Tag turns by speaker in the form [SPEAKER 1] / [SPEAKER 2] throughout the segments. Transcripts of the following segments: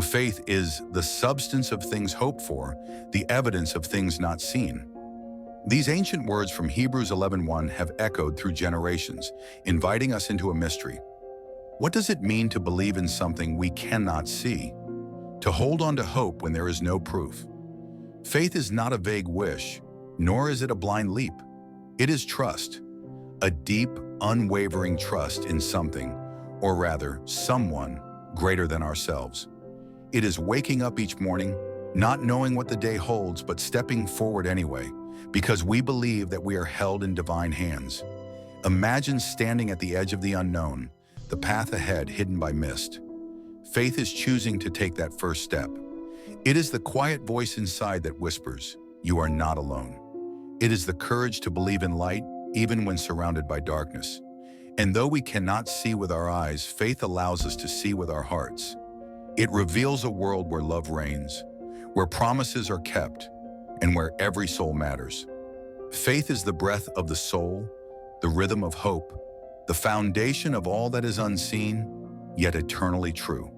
[SPEAKER 1] Faith is the substance of things hoped for, the evidence of things not seen. These ancient words from Hebrews 11:1 have echoed through generations, inviting us into a mystery. What does it mean to believe in something we cannot see? To hold on to hope when there is no proof? Faith is not a vague wish, nor is it a blind leap. It is trust, a deep, unwavering trust in something, or rather, someone greater than ourselves. It is waking up each morning, not knowing what the day holds, but stepping forward anyway, because we believe that we are held in divine hands. Imagine standing at the edge of the unknown, the path ahead hidden by mist. Faith is choosing to take that first step. It is the quiet voice inside that whispers, "You are not alone." It is the courage to believe in light, even when surrounded by darkness. And though we cannot see with our eyes, faith allows us to see with our hearts. It reveals a world where love reigns, where promises are kept, and where every soul matters. Faith is the breath of the soul, the rhythm of hope, the foundation of all that is unseen, yet eternally true.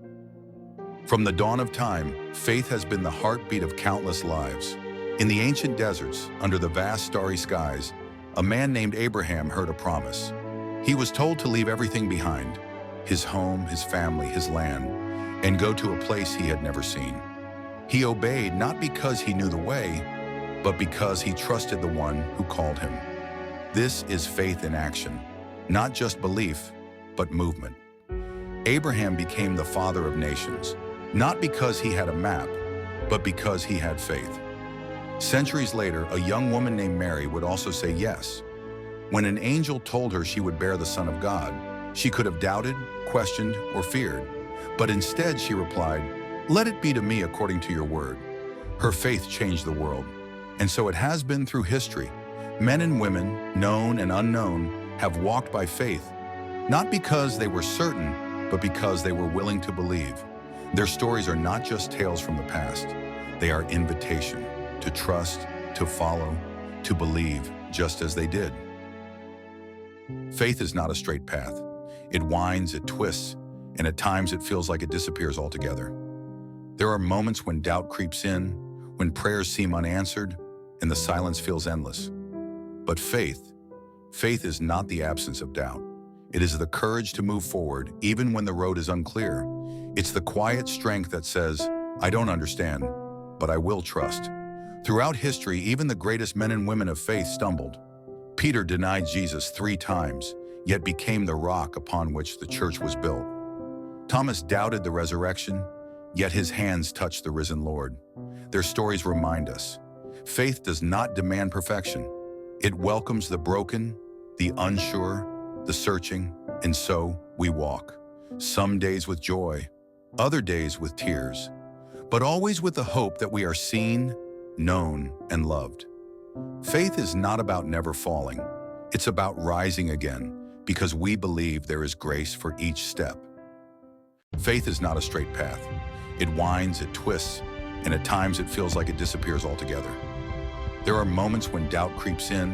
[SPEAKER 1] From the dawn of time, faith has been the heartbeat of countless lives. In the ancient deserts, under the vast starry skies, a man named Abraham heard a promise. He was told to leave everything behind, his home, his family, his land, and go to a place he had never seen. He obeyed not because he knew the way, but because he trusted the one who called him. This is faith in action, not just belief, but movement. Abraham became the father of nations, not because he had a map, but because he had faith. Centuries later, a young woman named Mary would also say yes. When an angel told her she would bear the Son of God, she could have doubted, questioned, or feared. But instead she replied, "Let it be to me according to your word." Her faith changed the world. And so it has been through history. Men and women, known and unknown, have walked by faith, not because they were certain, but because they were willing to believe. Their stories are not just tales from the past. They are invitation to trust, to follow, to believe just as they did. Faith is not a straight path. It winds, it twists, and at times it feels like it disappears altogether. There are moments when doubt creeps in, when prayers seem unanswered, and the silence feels endless. But faith is not the absence of doubt. It is the courage to move forward even when the road is unclear. It's the quiet strength that says, "I don't understand, but I will trust." Throughout history, even the greatest men and women of faith stumbled. Peter denied Jesus 3 times, yet became the rock upon which the church was built. Thomas doubted the resurrection, yet his hands touched the risen Lord. Their stories remind us, faith does not demand perfection. It welcomes the broken, the unsure, the searching, and so we walk. Some days with joy, other days with tears, but always with the hope that we are seen, known, and loved. Faith is not about never falling. It's about rising again, because we believe there is grace for each step. Faith is not a straight path. It winds, it twists, and at times it feels like it disappears altogether. There are moments when doubt creeps in,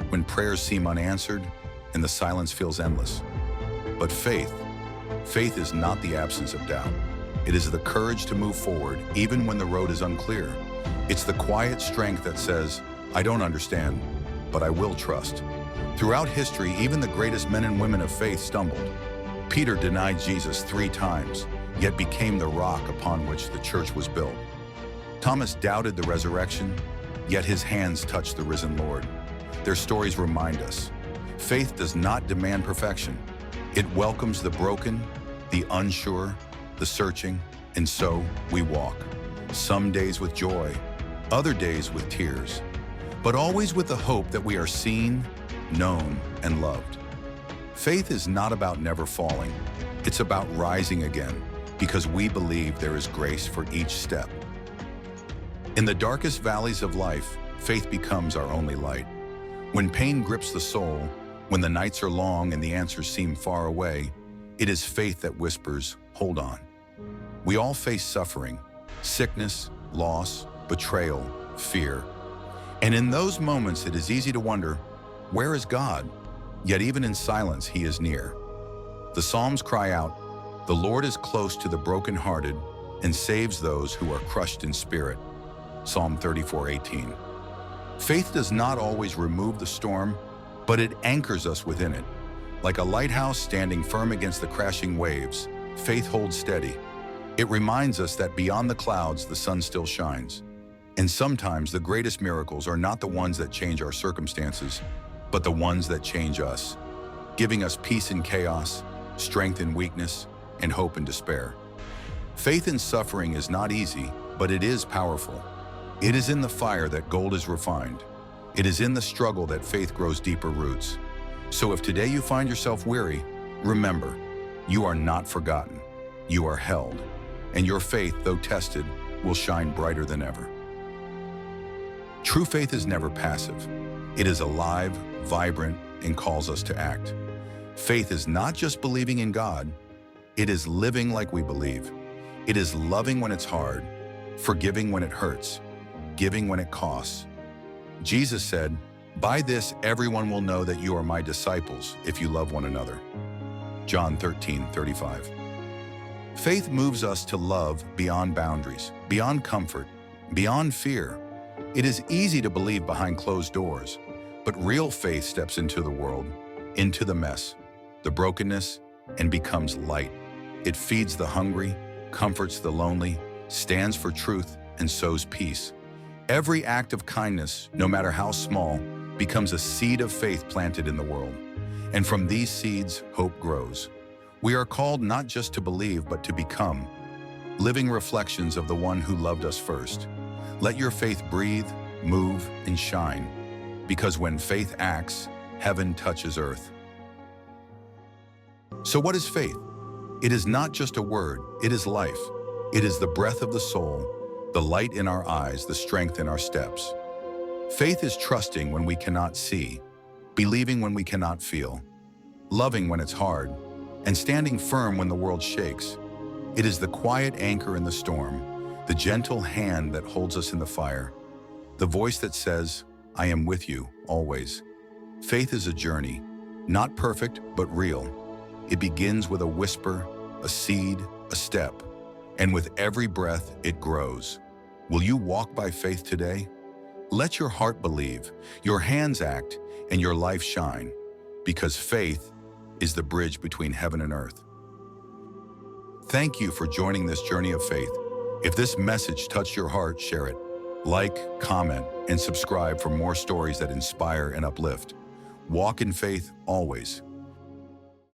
[SPEAKER 1] when prayers seem unanswered, and the silence feels endless. But faith is not the absence of doubt. It is the courage to move forward even when the road is unclear. It's the quiet strength that says, "I don't understand, but I will trust." Throughout history, even the greatest men and women of faith stumbled. Peter denied Jesus 3 times, yet became the rock upon which the church was built. Thomas doubted the resurrection, yet his hands touched the risen Lord. Their stories remind us, faith does not demand perfection. It welcomes the broken, the unsure, the searching, and so we walk. Some days with joy, other days with tears, but always with the hope that we are seen, known, and loved. Faith is not about never falling. It's about rising again, because we believe there is grace for each step. In the darkest valleys of life, faith becomes our only light. When pain grips the soul, when the nights are long and the answers seem far away, it is faith that whispers, "Hold on." We all face suffering, sickness, loss, betrayal, fear. And in those moments, it is easy to wonder, where is God? Yet even in silence, He is near. The Psalms cry out, "The Lord is close to the brokenhearted and saves those who are crushed in spirit. Psalm 34:18. Faith does not always remove the storm, but it anchors us within it. Like a lighthouse standing firm against the crashing waves, faith holds steady. It reminds us that beyond the clouds, the sun still shines. And sometimes the greatest miracles are not the ones that change our circumstances, but the ones that change us, giving us peace in chaos, strength in weakness, and hope in despair. Faith in suffering is not easy, but it is powerful. It is in the fire that gold is refined. It is in the struggle that faith grows deeper roots. So if today you find yourself weary, remember, you are not forgotten. You are held, and your faith, though tested, will shine brighter than ever. True faith is never passive. It is alive, vibrant, and calls us to act. Faith is not just believing in God, it is living like we believe. It is loving when it's hard, forgiving when it hurts, giving when it costs. Jesus said, "By this everyone will know that you are my disciples if you love one another." John 13:35. Faith moves us to love beyond boundaries, beyond comfort, beyond fear. It is easy to believe behind closed doors, but real faith steps into the world, into the mess, the brokenness, and becomes light. It feeds the hungry, comforts the lonely, stands for truth, and sows peace. Every act of kindness, no matter how small, becomes a seed of faith planted in the world. And from these seeds, hope grows. We are called not just to believe, but to become living reflections of the one who loved us first. Let your faith breathe, move, and shine, because when faith acts, heaven touches earth. So what is faith? It is not just a word, it is life. It is the breath of the soul, the light in our eyes, the strength in our steps. Faith is trusting when we cannot see, believing when we cannot feel, loving when it's hard, and standing firm when the world shakes. It is the quiet anchor in the storm, the gentle hand that holds us in the fire, the voice that says, "I am with you, always." Faith is a journey, not perfect, but real. It begins with a whisper, a seed, a step, and with every breath, it grows. Will you walk by faith today? Let your heart believe, your hands act, and your life shine, because faith is the bridge between heaven and earth. Thank you for joining this journey of faith. If this message touched your heart, share it. Like, comment, and subscribe for more stories that inspire and uplift. Walk in faith always.